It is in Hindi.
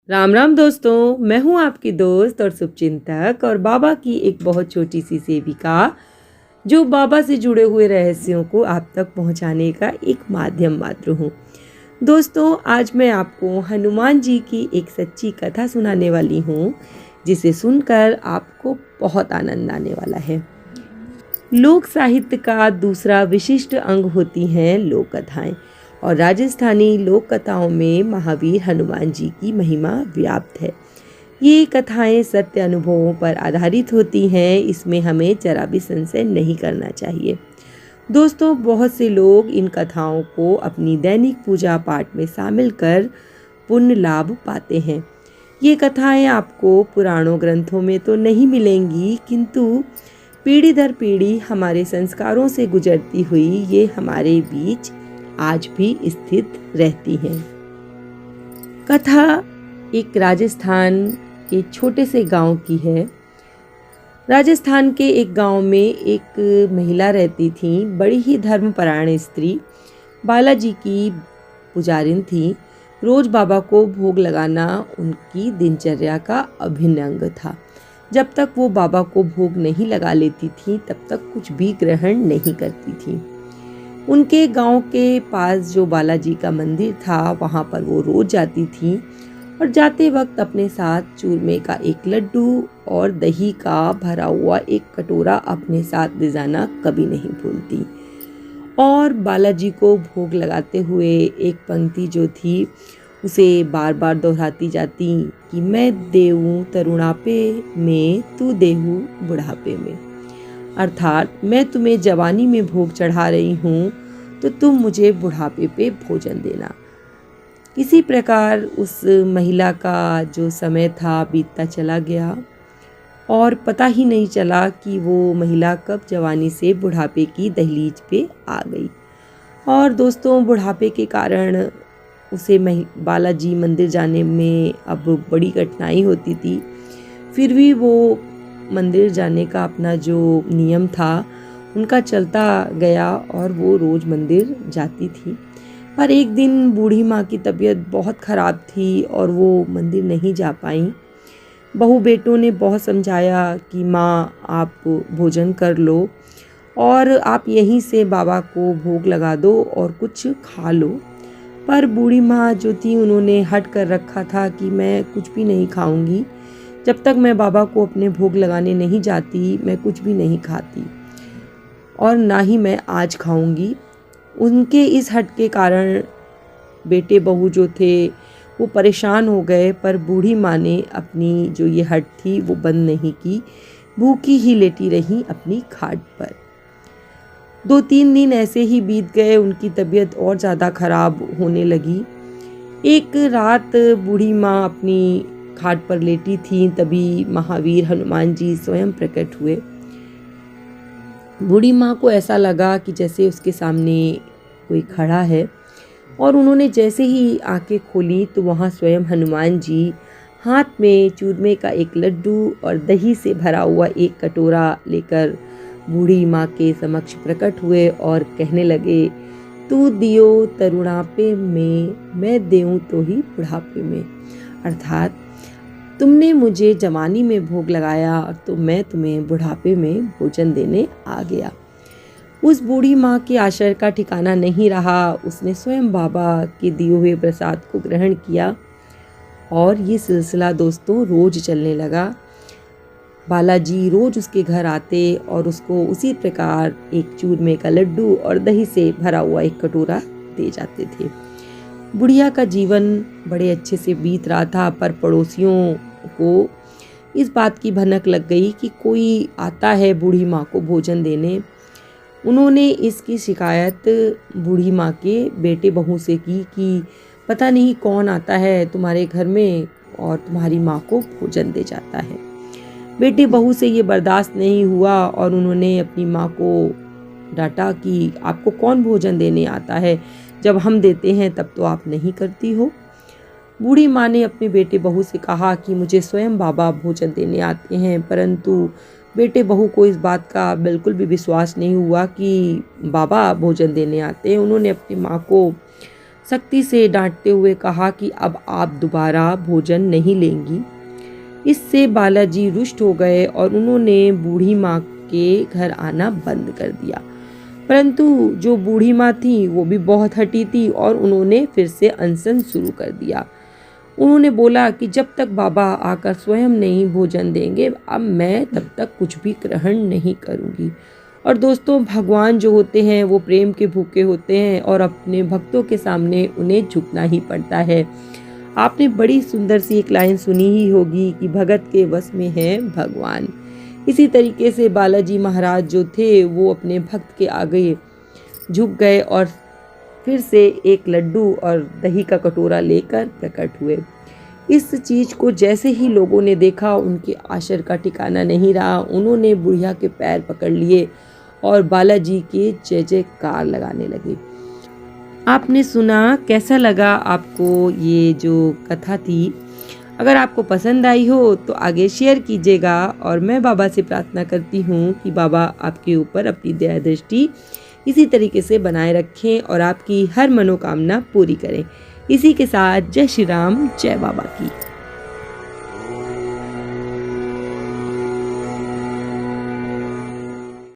राम राम दोस्तों, मैं हूं आपकी दोस्त और शुभचिंतक और बाबा की एक बहुत छोटी सी सेविका जो बाबा से जुड़े हुए रहस्यों को आप तक पहुंचाने का एक माध्यम मात्र हूं। दोस्तों, आज मैं आपको हनुमान जी की एक सच्ची कथा सुनाने वाली हूं जिसे सुनकर आपको बहुत आनंद आने वाला है। लोक साहित्य का दूसरा विशिष्ट अंग होती हैं लोक कथाएं और राजस्थानी लोक कथाओं में महावीर हनुमान जी की महिमा व्याप्त है। ये कथाएं सत्य अनुभवों पर आधारित होती हैं, इसमें हमें जरा भी संशय नहीं करना चाहिए। दोस्तों, बहुत से लोग इन कथाओं को अपनी दैनिक पूजा पाठ में शामिल कर पुण्य लाभ पाते हैं। ये कथाएं आपको पुराणों ग्रंथों में तो नहीं मिलेंगी, किंतु पीढ़ी दर पीढ़ी हमारे संस्कारों से गुजरती हुई ये हमारे बीच आज भी स्थित रहती हैं। कथा एक राजस्थान के छोटे से गांव की है। राजस्थान के एक गांव में एक महिला रहती थी, बड़ी ही धर्मपरायण स्त्री, बालाजी की पुजारिन थी। रोज बाबा को भोग लगाना उनकी दिनचर्या का अभिन्न अंग था। जब तक वो बाबा को भोग नहीं लगा लेती थी तब तक कुछ भी ग्रहण नहीं करती थी। उनके गांव के पास जो बालाजी का मंदिर था वहां पर वो रोज जाती थी और जाते वक्त अपने साथ चूरमे का एक लड्डू और दही का भरा हुआ एक कटोरा अपने साथ ले जाना कभी नहीं भूलती। और बालाजी को भोग लगाते हुए एक पंक्ति जो थी उसे बार बार दोहराती जाती कि मैं देऊं तरुणापे में, तू देहू बुढ़ापे में। अर्थात मैं तुम्हें जवानी में भोग चढ़ा रही हूँ तो तुम मुझे बुढ़ापे पे भोजन देना। इसी प्रकार उस महिला का जो समय था बीतता चला गया और पता ही नहीं चला कि वो महिला कब जवानी से बुढ़ापे की दहलीज पे आ गई। और दोस्तों, बुढ़ापे के कारण उसे बालाजी मंदिर जाने में अब बड़ी कठिनाई होती थी। फिर भी वो मंदिर जाने का अपना जो नियम था उनका चलता गया और वो रोज़ मंदिर जाती थी। पर एक दिन बूढ़ी माँ की तबीयत बहुत ख़राब थी और वो मंदिर नहीं जा पाई। बहू बेटों ने बहुत समझाया कि माँ आप भोजन कर लो और आप यहीं से बाबा को भोग लगा दो और कुछ खा लो। पर बूढ़ी माँ जो थी उन्होंने हट कर रखा था कि मैं कुछ भी नहीं खाऊंगी, जब तक मैं बाबा को अपने भोग लगाने नहीं जाती मैं कुछ भी नहीं खाती और ना ही मैं आज खाऊंगी। उनके इस हट के कारण बेटे बहू जो थे वो परेशान हो गए, पर बूढ़ी माँ ने अपनी जो ये हट थी वो बंद नहीं की, भूखी ही लेटी रही अपनी खाट पर। 2-3 दिन ऐसे ही बीत गए, उनकी तबीयत और ज़्यादा ख़राब होने लगी। एक रात बूढ़ी माँ अपनी खाट पर लेटी थी, तभी महावीर हनुमान जी स्वयं प्रकट हुए। बूढ़ी माँ को ऐसा लगा कि जैसे उसके सामने कोई खड़ा है और उन्होंने जैसे ही आंखें खोली तो वहाँ स्वयं हनुमान जी हाथ में चूरमे का एक लड्डू और दही से भरा हुआ एक कटोरा लेकर बूढ़ी माँ के समक्ष प्रकट हुए और कहने लगे, तू दियो तरुणापे में, मैं देऊं तो ही बुढ़ापे में। अर्थात तुमने मुझे जवानी में भोग लगाया और तो मैं तुम्हें बुढ़ापे में भोजन देने आ गया। उस बूढ़ी माँ के आश्चर्य का ठिकाना नहीं रहा। उसने स्वयं बाबा के दिए हुए प्रसाद को ग्रहण किया और ये सिलसिला दोस्तों रोज चलने लगा। बालाजी रोज उसके घर आते और उसको उसी प्रकार एक चूरमे का लड्डू और दही से भरा हुआ एक कटोरा दे जाते थे। बुढ़िया का जीवन बड़े अच्छे से बीत रहा था, पर पड़ोसियों को इस बात की भनक लग गई कि कोई आता है बूढ़ी माँ को भोजन देने। उन्होंने इसकी शिकायत बूढ़ी माँ के बेटे बहू से की कि पता नहीं कौन आता है तुम्हारे घर में और तुम्हारी माँ को भोजन दे जाता है। बेटे बहू से ये बर्दाश्त नहीं हुआ और उन्होंने अपनी माँ को डांटा कि आपको कौन भोजन देने आता है, जब हम देते हैं तब तो आप नहीं करती हो। बूढ़ी माँ ने अपने बेटे बहू से कहा कि मुझे स्वयं बाबा भोजन देने आते हैं, परंतु बेटे बहू को इस बात का बिल्कुल भी विश्वास नहीं हुआ कि बाबा भोजन देने आते हैं। उन्होंने अपनी माँ को सख्ती से डांटते हुए कहा कि अब आप दोबारा भोजन नहीं लेंगी। इससे बालाजी रुष्ट हो गए और उन्होंने बूढ़ी माँ के घर आना बंद कर दिया। परंतु जो बूढ़ी माँ थी वो भी बहुत हठी थी और उन्होंने फिर से अनशन शुरू कर दिया। उन्होंने बोला कि जब तक बाबा आकर स्वयं नहीं भोजन देंगे, अब मैं तब तक कुछ भी ग्रहण नहीं करूँगी। और दोस्तों, भगवान जो होते हैं वो प्रेम के भूखे होते हैं और अपने भक्तों के सामने उन्हें झुकना ही पड़ता है। आपने बड़ी सुंदर सी एक लाइन सुनी ही होगी कि भगत के वश में है भगवान। इसी तरीके से बालाजी महाराज जो थे वो अपने भक्त के आगे झुक गए और फिर से एक लड्डू और दही का कटोरा लेकर प्रकट हुए। इस चीज़ को जैसे ही लोगों ने देखा, उनके आश्चर्य का ठिकाना नहीं रहा। उन्होंने बुढ़िया के पैर पकड़ लिए और बालाजी के जय जयकार लगाने लगे। आपने सुना, कैसा लगा आपको ये जो कथा थी? अगर आपको पसंद आई हो तो आगे शेयर कीजिएगा और मैं बाबा से प्रार्थना करती हूँ कि बाबा आपके ऊपर अपनी दया दृष्टि इसी तरीके से बनाए रखें और आपकी हर मनोकामना पूरी करें। इसी के साथ जय श्री राम, जय बाबा की।